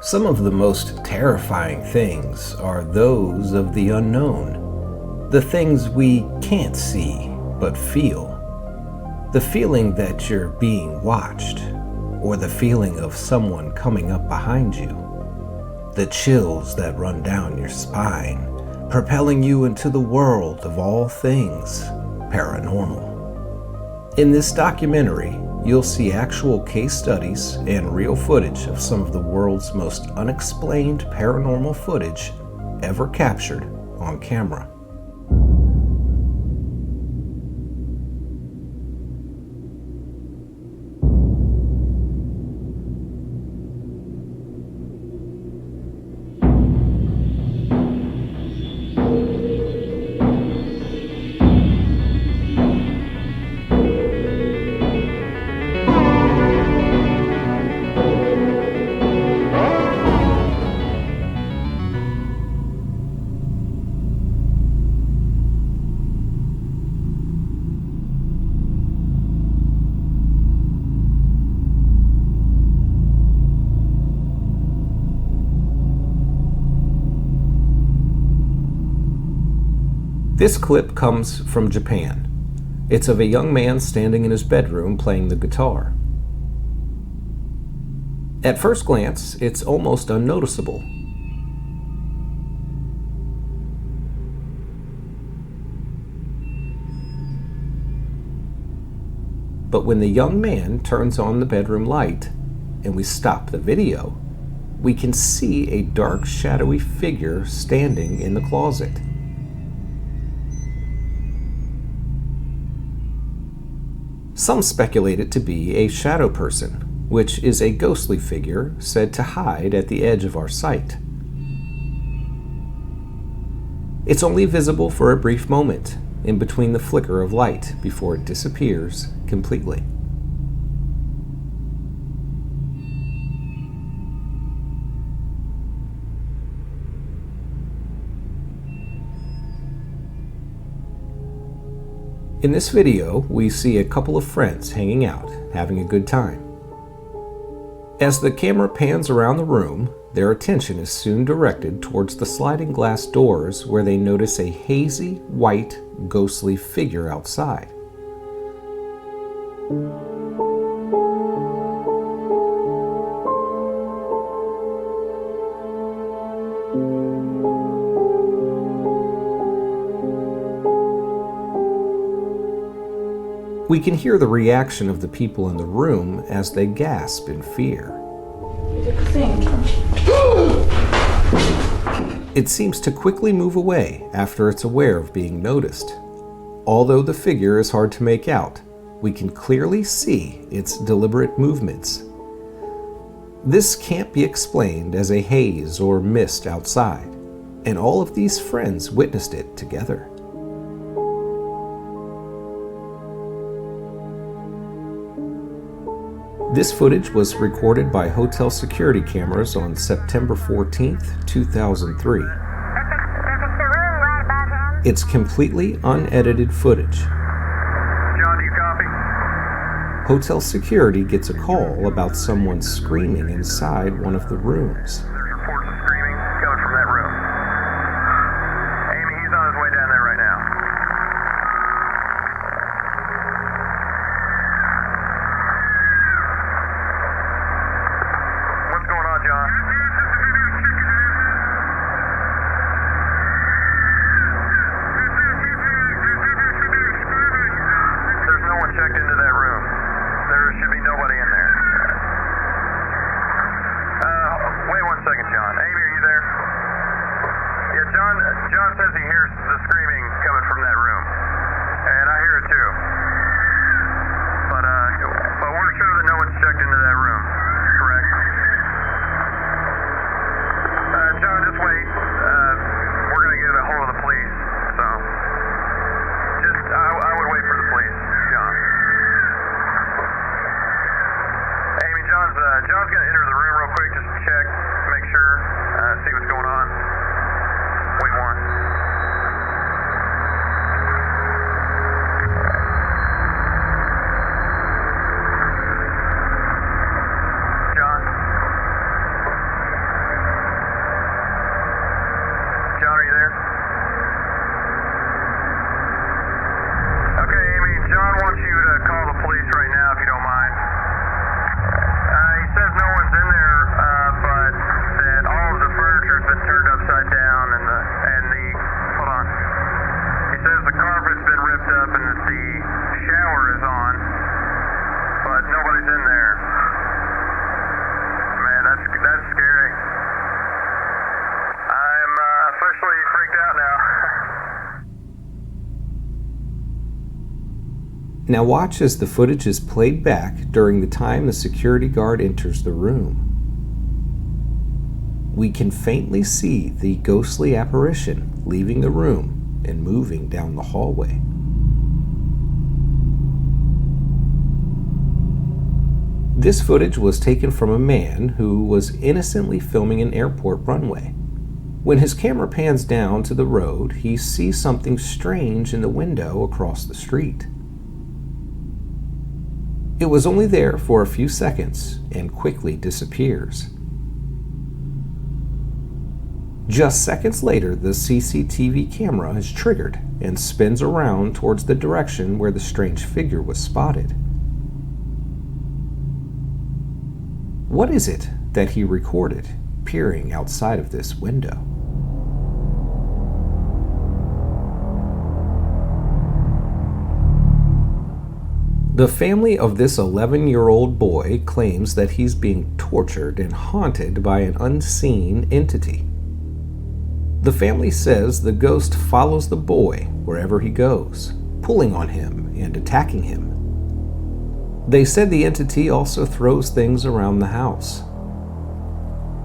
Some of the most terrifying things are those of the unknown, the things we can't see but feel. The feeling that you're being watched, or the feeling of someone coming up behind you. The chills that run down your spine, propelling you into the world of all things paranormal. In this documentary, you'll see actual case studies and real footage of some of the world's most unexplained paranormal footage ever captured on camera. This clip comes from Japan. It's of a young man standing in his bedroom playing the guitar. At first glance, it's almost unnoticeable. But when the young man turns on the bedroom light and we stop the video, we can see a dark, shadowy figure standing in the closet. Some speculate it to be a shadow person, which is a ghostly figure said to hide at the edge of our sight. It's only visible for a brief moment, in between the flicker of light, before it disappears completely. In this video, we see a couple of friends hanging out, having a good time. As the camera pans around the room, their attention is soon directed towards the sliding glass doors where they notice a hazy, white, ghostly figure outside. We can hear the reaction of the people in the room as they gasp in fear. It seems to quickly move away after it's aware of being noticed. Although the figure is hard to make out, we can clearly see its deliberate movements. This can't be explained as a haze or mist outside, and all of these friends witnessed it together. This footage was recorded by hotel security cameras on September 14th, 2003. It's completely unedited footage. John, do you copy? Hotel security gets a call about someone screaming inside one of the rooms. There's reports of screaming coming from that room. Amy, he's on his way down there right now. What's going on, John? There's no one checked into that room. There should be nobody in there. Wait 1 second, Now watch as the footage is played back during the time the security guard enters the room. We can faintly see the ghostly apparition leaving the room and moving down the hallway. This footage was taken from a man who was innocently filming an airport runway. When his camera pans down to the road, he sees something strange in the window across the street. It was only there for a few seconds and quickly disappears. Just seconds later, the CCTV camera is triggered and spins around towards the direction where the strange figure was spotted. What is it that he recorded peering outside of this window? The family of this 11-year-old boy claims that he's being tortured and haunted by an unseen entity. The family says the ghost follows the boy wherever he goes, pulling on him and attacking him. They said the entity also throws things around the house.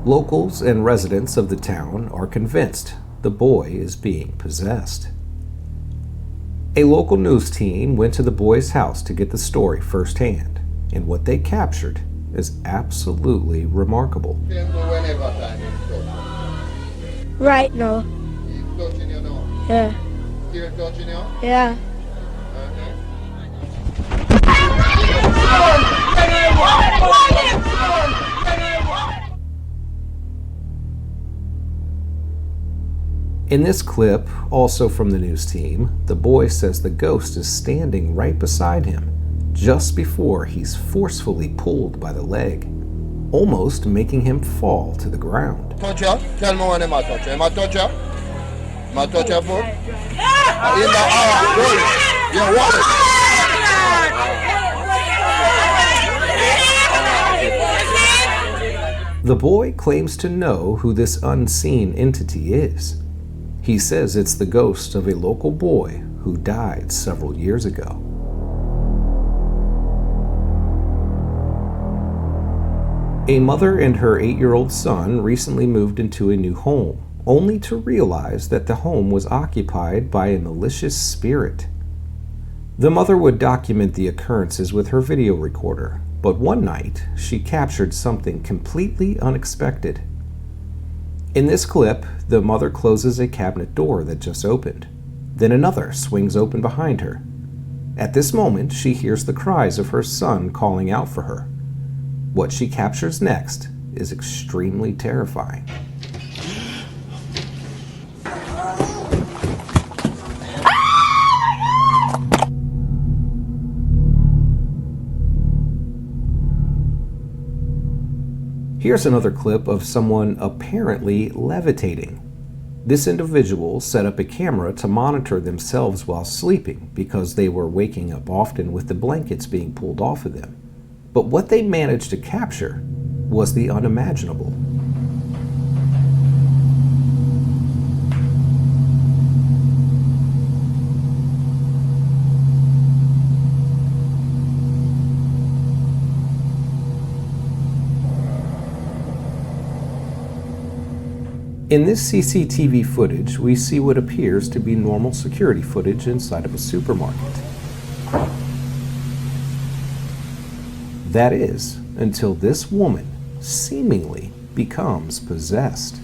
Locals and residents of the town are convinced the boy is being possessed. A local news team went to the boy's house to get the story firsthand, and what they captured is absolutely remarkable. Right now. He's touching you now. Yeah. Still touching you? Yeah. In this clip, also from the news team, the boy says the ghost is standing right beside him, just before he's forcefully pulled by the leg, almost making him fall to the ground. Touch you? Tell me when I touch you. Am I touch you? Am I touch your foot? In the eye. Your wallet. The boy claims to know who this unseen entity is. He says it's the ghost of a local boy who died several years ago. A mother and her 8-year-old son recently moved into a new home, only to realize that the home was occupied by a malicious spirit. The mother would document the occurrences with her video recorder, but one night she captured something completely unexpected. In this clip, the mother closes a cabinet door that just opened. Then another swings open behind her. At this moment, she hears the cries of her son calling out for her. What she captures next is extremely terrifying. Here's another clip of someone apparently levitating. This individual set up a camera to monitor themselves while sleeping because they were waking up often with the blankets being pulled off of them. But what they managed to capture was the unimaginable. In this CCTV footage, we see what appears to be normal security footage inside of a supermarket. That is, until this woman seemingly becomes possessed.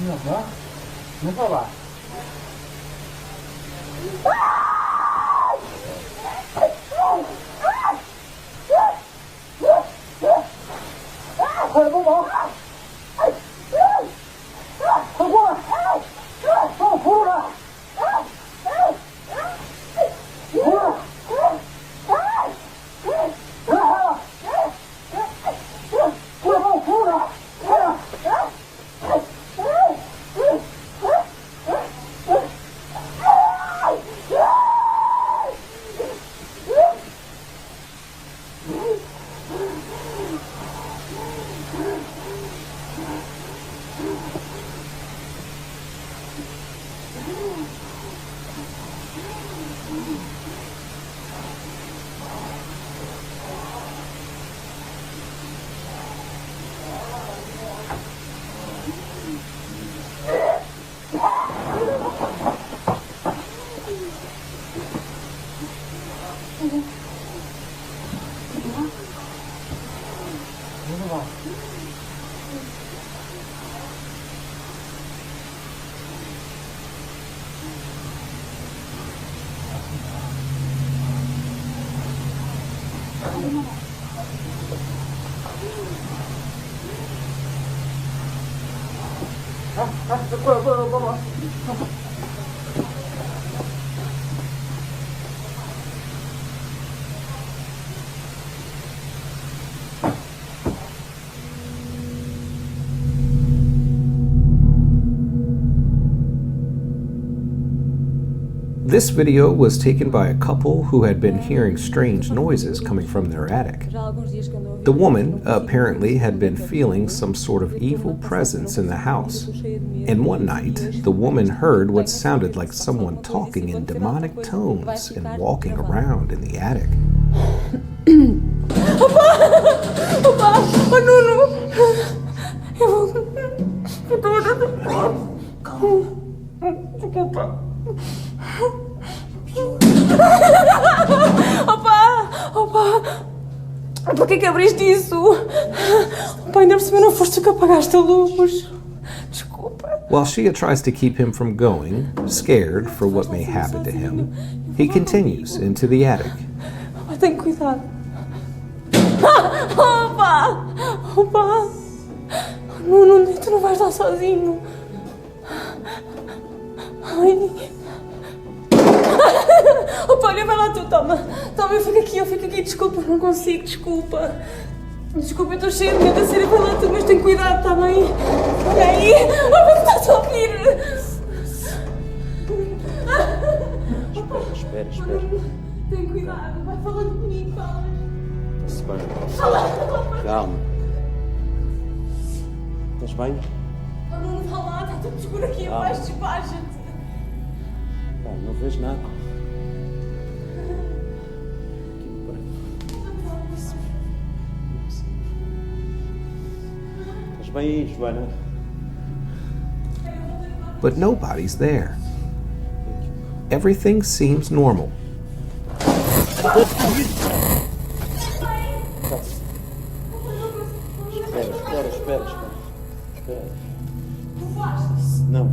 Não vai? Não vai lá. This video was taken by a couple who had been hearing strange noises coming from their attic. The woman apparently had been feeling some sort of evil presence in the house, and one night the woman heard what sounded like someone talking in demonic tones and walking around in the attic. Por que abriste isso? Opa, ainda por cima não foste tu que apagaste a luz. Desculpa. While Shia tries to keep him from going, scared for what may happen to him, he continues into the attic. Opa, tem cuidado. Opa! Opa! Não, tu não vais lá sozinho. Ai. Opa, olha, vai lá tu, toma, eu fico aqui, desculpa, não consigo, desculpa, eu estou cheia de medo, a sério, vai lá tu, mas tem cuidado, está bem? Olha aí, opa, tu estás a ouvir? Espera. Tem cuidado, vai falando comigo, fala. Está-se bem. Fala. Calma. Estás bem? Oh, não, vá lá, está tudo escuro aqui abaixo, despacha-te. Não vejo nada. Estás bem aí, Joana? But nobody's there. Everything seems normal. Espera. Não.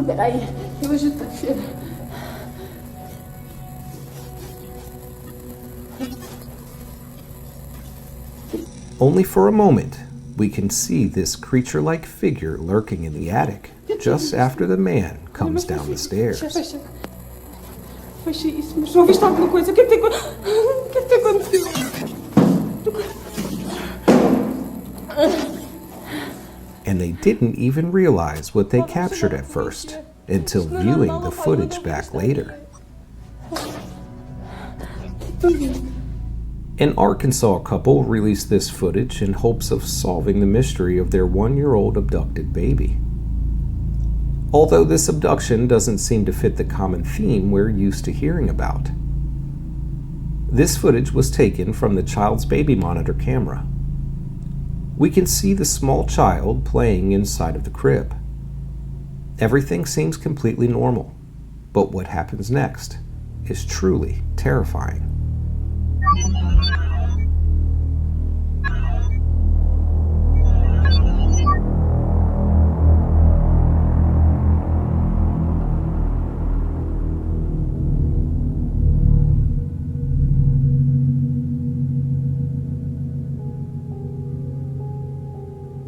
Peraí, eu ajudo a descer. Only for a moment, we can see this creature-like figure lurking in the attic, just after the man comes down the stairs. Fecha isso, mas não ouviste alguma coisa? O que é que tem acontecido? And they didn't even realize what they captured at first, until viewing the footage back later. An Arkansas couple released this footage in hopes of solving the mystery of their 1-year-old abducted baby. Although this abduction doesn't seem to fit the common theme we're used to hearing about. This footage was taken from the child's baby monitor camera. We can see the small child playing inside of the crib. Everything seems completely normal, but what happens next is truly terrifying.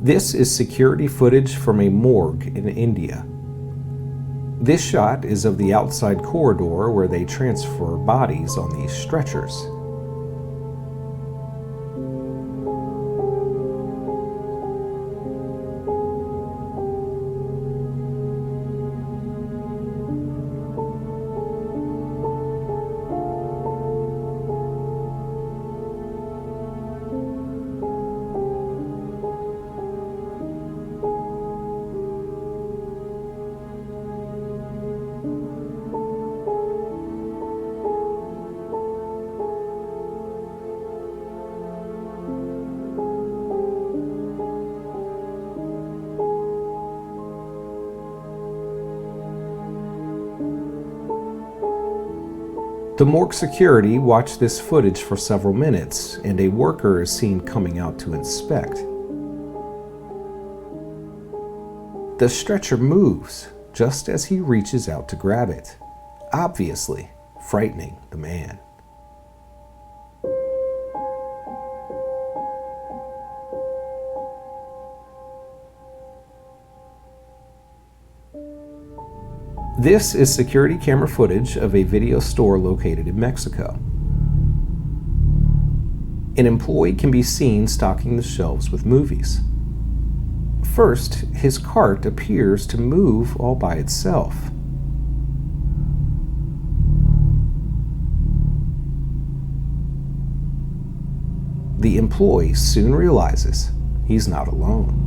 This is security footage from a morgue in India. This shot is of the outside corridor where they transfer bodies on these stretchers. The morgue security watched this footage for several minutes, and a worker is seen coming out to inspect. The stretcher moves just as he reaches out to grab it, obviously frightening the man. This is security camera footage of a video store located in Mexico. An employee can be seen stocking the shelves with movies. First, his cart appears to move all by itself. The employee soon realizes he's not alone.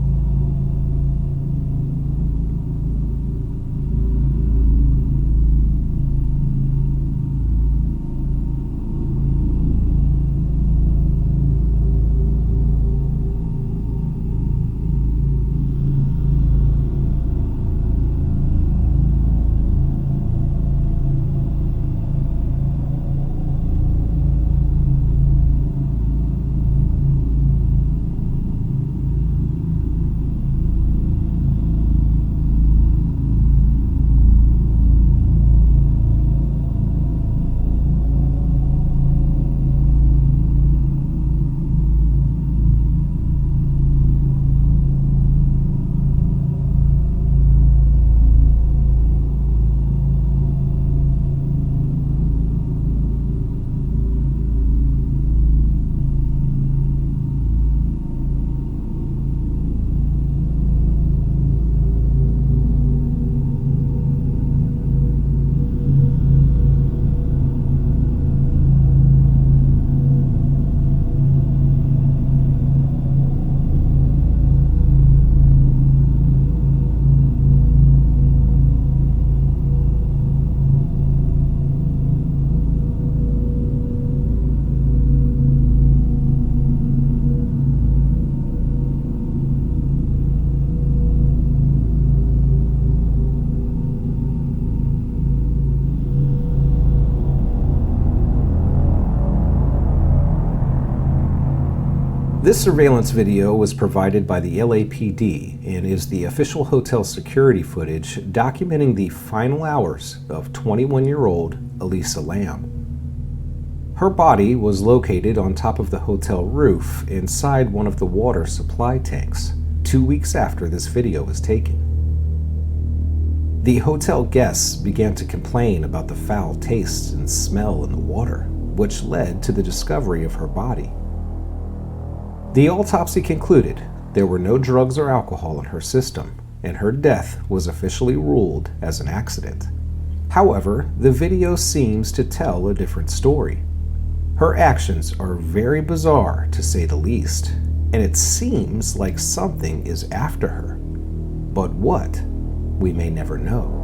This surveillance video was provided by the LAPD and is the official hotel security footage documenting the final hours of 21-year-old Elisa Lam. Her body was located on top of the hotel roof inside one of the water supply tanks 2 weeks after this video was taken. The hotel guests began to complain about the foul taste and smell in the water, which led to the discovery of her body. The autopsy concluded there were no drugs or alcohol in her system, and her death was officially ruled as an accident. However, the video seems to tell a different story. Her actions are very bizarre, to say the least, and it seems like something is after her. But what? We may never know.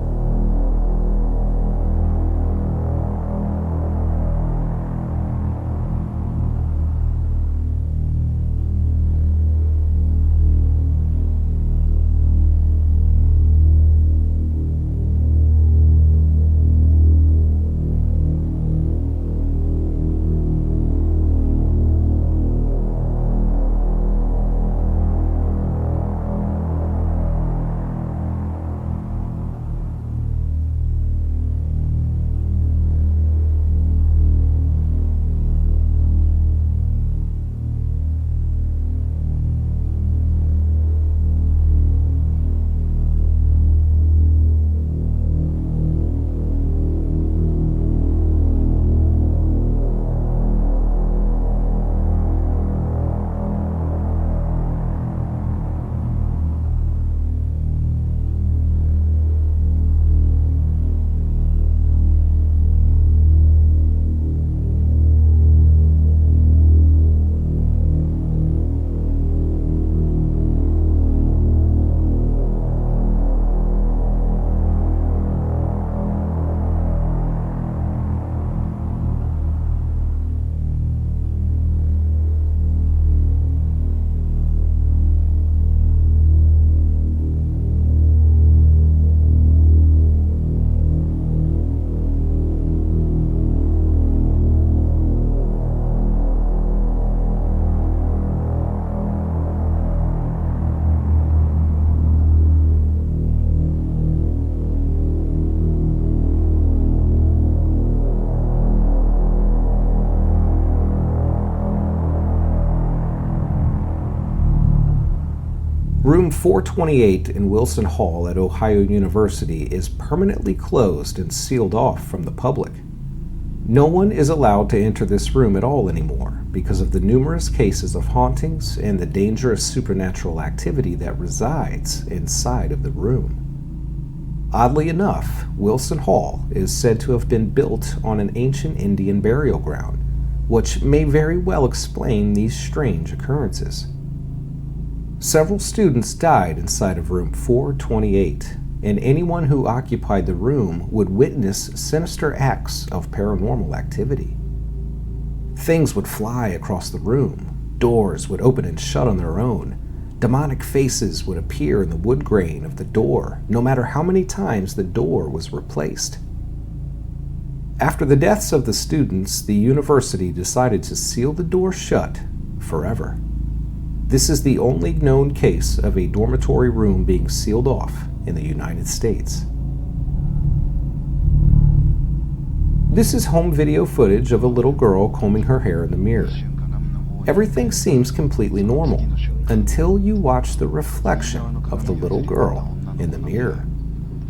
Room 428 in Wilson Hall at Ohio University is permanently closed and sealed off from the public. No one is allowed to enter this room at all anymore because of the numerous cases of hauntings and the dangerous supernatural activity that resides inside of the room. Oddly enough, Wilson Hall is said to have been built on an ancient Indian burial ground, which may very well explain these strange occurrences. Several students died inside of room 428, and anyone who occupied the room would witness sinister acts of paranormal activity. Things would fly across the room, doors would open and shut on their own, demonic faces would appear in the wood grain of the door, no matter how many times the door was replaced. After the deaths of the students, the university decided to seal the door shut forever. This is the only known case of a dormitory room being sealed off in the United States. This is home video footage of a little girl combing her hair in the mirror. Everything seems completely normal until you watch the reflection of the little girl in the mirror.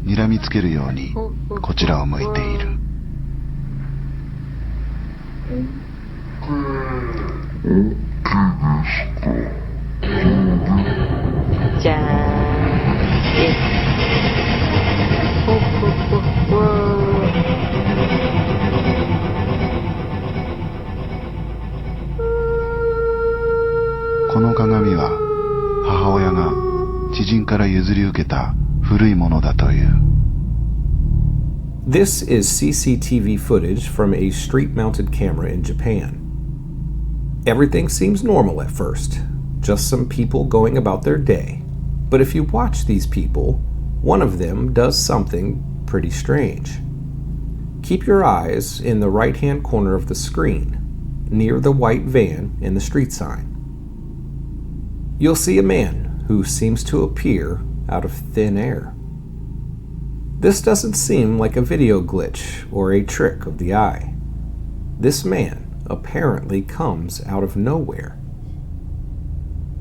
睨みつけるようにこちらを向いている。じゃーん。ほほほほ。この鏡は母親が知人から譲り受けた古いものだという。This is CCTV footage from a street-mounted camera in Japan. Everything seems normal at first, just some people going about their day. But if you watch these people, one of them does something pretty strange. Keep your eyes in the right-hand corner of the screen, near the white van and the street sign. You'll see a man who seems to appear out of thin air. This doesn't seem like a video glitch or a trick of the eye. This man apparently comes out of nowhere.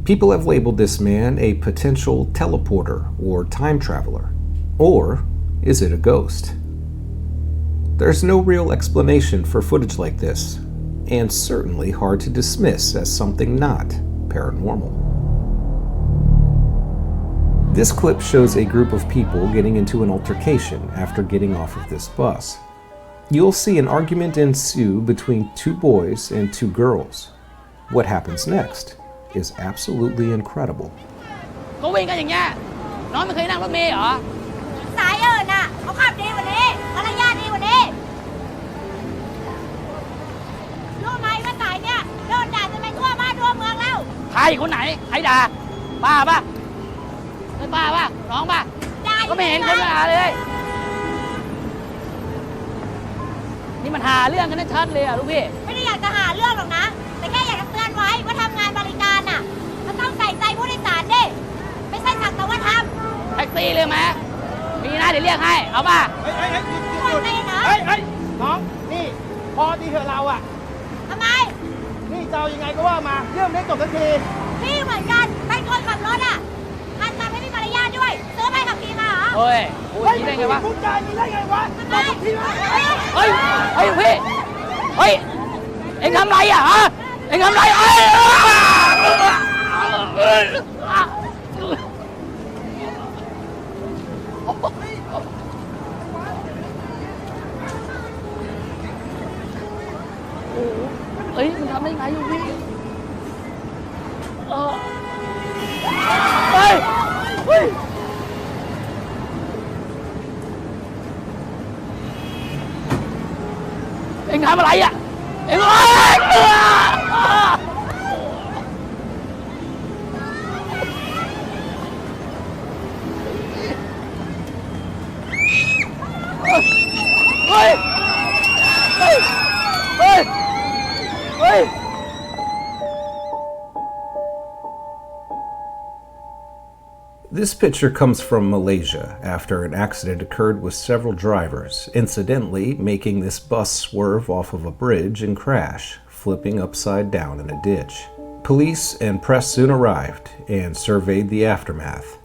People have labeled this man a potential teleporter or time traveler. Or is it a ghost? There's no real explanation for footage like this, and certainly hard to dismiss as something not paranormal. This clip shows a group of people getting into an altercation after getting off of this bus. You'll see an argument ensue between two boys and two girls. What happens next is absolutely incredible. ก็วิ่งกันอย่างเงี้ยน้องไม่เคยนั่งรถเมล์เหรอสายเอิญน่ะเขาขับดีกว่านี้มารยาทดีกว่านี้รู้ไหมว่าสายเนี่ยโดนด่าจนไปทั่วบ้านทั่วเมืองแล้วใครคนไหนใครด่าป้าป่ะเป็นป้าป่ะน้องป่ะก็ไม่เห็นคนด่าเลยนี่มันหาเรื่องกันชัดเลยอะลูกพี่ไม่ได้อยากจะหาเรื่องหรอกนะแต่แค่อยากจะเตือนไว้ว่าทำงานบริการน่ะมันต้องใส่ใจผู้โดยสารดิไม่ใช่สักแต่ว่าทำแท็กซี่เลยไหมมีนะเดี๋ยวเรียกให้เอาป่ะเฮ้ยน้องนี่พอดีเถอะเราอะทำไมนี่เจ้ายังไงก็ว่ามาเรื่องนี้จบสักทีพี่เหมือนกันเป็นคนขับรถอะหันตามให้มีมารยาทด้วยซื้อใบขับขี่มาเหรอเฮ้ยพูดได้ไงวะพูดได้ไงวะทำไมเฮ้ยพี่เฮ้ยเอ็งทำไรอะฮะเอ็งทำไรเอ้ยมันทำได้ไงอยู่พี่เฮ้ยเอ็งทำอะไรอ่ะเอ็งThis picture comes from Malaysia after an accident occurred with several drivers, incidentally making this bus swerve off of a bridge and crash, flipping upside down in a ditch. Police and press soon arrived and surveyed the aftermath.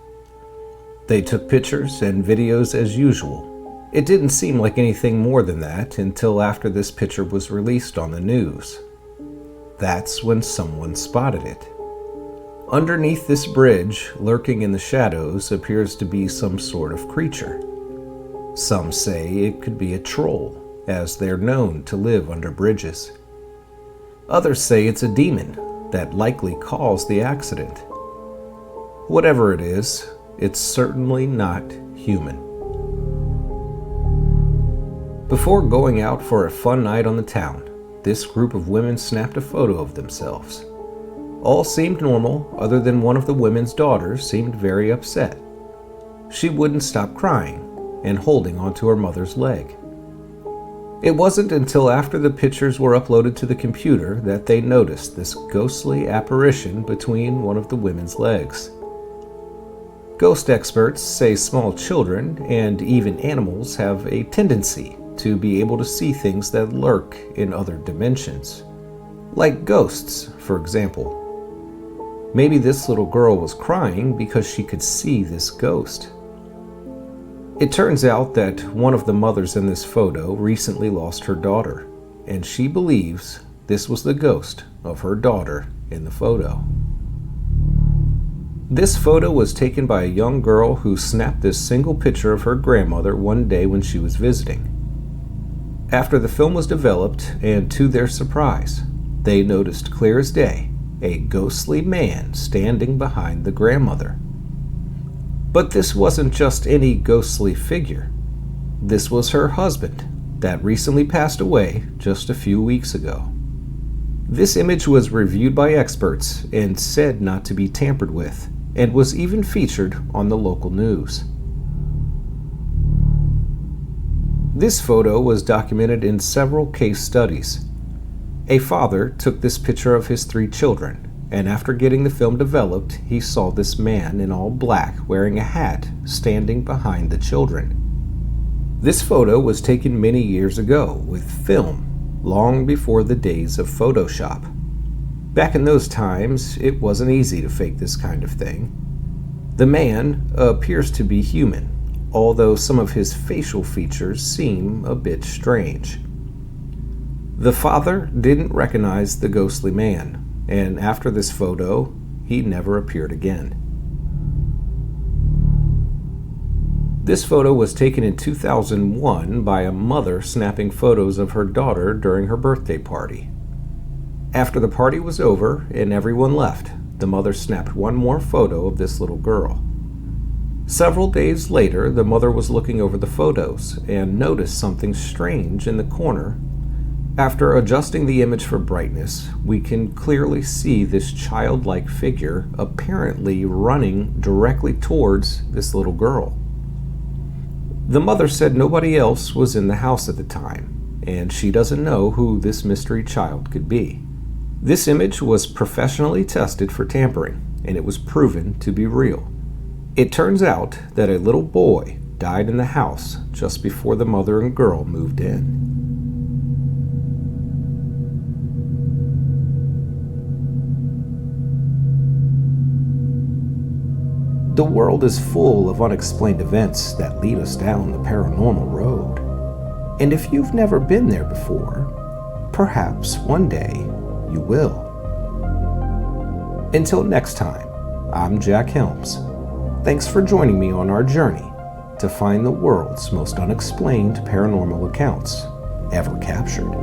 They took pictures and videos as usual. It didn't seem like anything more than that until after this picture was released on the news. That's when someone spotted it. Underneath this bridge, lurking in the shadows, appears to be some sort of creature. Some say it could be a troll, as they're known to live under bridges. Others say it's a demon that likely caused the accident. Whatever it is, it's certainly not human. Before going out for a fun night on the town, this group of women snapped a photo of themselves. All seemed normal, other than one of the women's daughters seemed very upset. She wouldn't stop crying and holding onto her mother's leg. It wasn't until after the pictures were uploaded to the computer that they noticed this ghostly apparition between one of the women's legs. Ghost experts say small children and even animals have a tendency to be able to see things that lurk in other dimensions, like ghosts, for example. Maybe this little girl was crying because she could see this ghost. It turns out that one of the mothers in this photo recently lost her daughter, and she believes this was the ghost of her daughter in the photo. This photo was taken by a young girl who snapped this single picture of her grandmother one day when she was visiting. After the film was developed, and to their surprise, they noticed clear as day a ghostly man standing behind the grandmother. But this wasn't just any ghostly figure. This was her husband that recently passed away just a few weeks ago. This image was reviewed by experts and said not to be tampered with, and was even featured on the local news. This photo was documented in several case studies. A father took this picture of his 3 children, and after getting the film developed, he saw this man in all black wearing a hat standing behind the children. This photo was taken many years ago with film, long before the days of Photoshop. Back in those times, it wasn't easy to fake this kind of thing. The man appears to be human, although some of his facial features seem a bit strange. The father didn't recognize the ghostly man, and after this photo, he never appeared again. This photo was taken in 2001 by a mother snapping photos of her daughter during her birthday party. After the party was over and everyone left, the mother snapped one more photo of this little girl. Several days later, the mother was looking over the photos and noticed something strange in the corner. After adjusting the image for brightness, we can clearly see this childlike figure apparently running directly towards this little girl. The mother said nobody else was in the house at the time, and she doesn't know who this mystery child could be. This image was professionally tested for tampering, and it was proven to be real. It turns out that a little boy died in the house just before the mother and girl moved in. The world is full of unexplained events that lead us down the paranormal road. And if you've never been there before, perhaps one day you will. Until next time, I'm Jack Helms. Thanks for joining me on our journey to find the world's most unexplained paranormal accounts ever captured.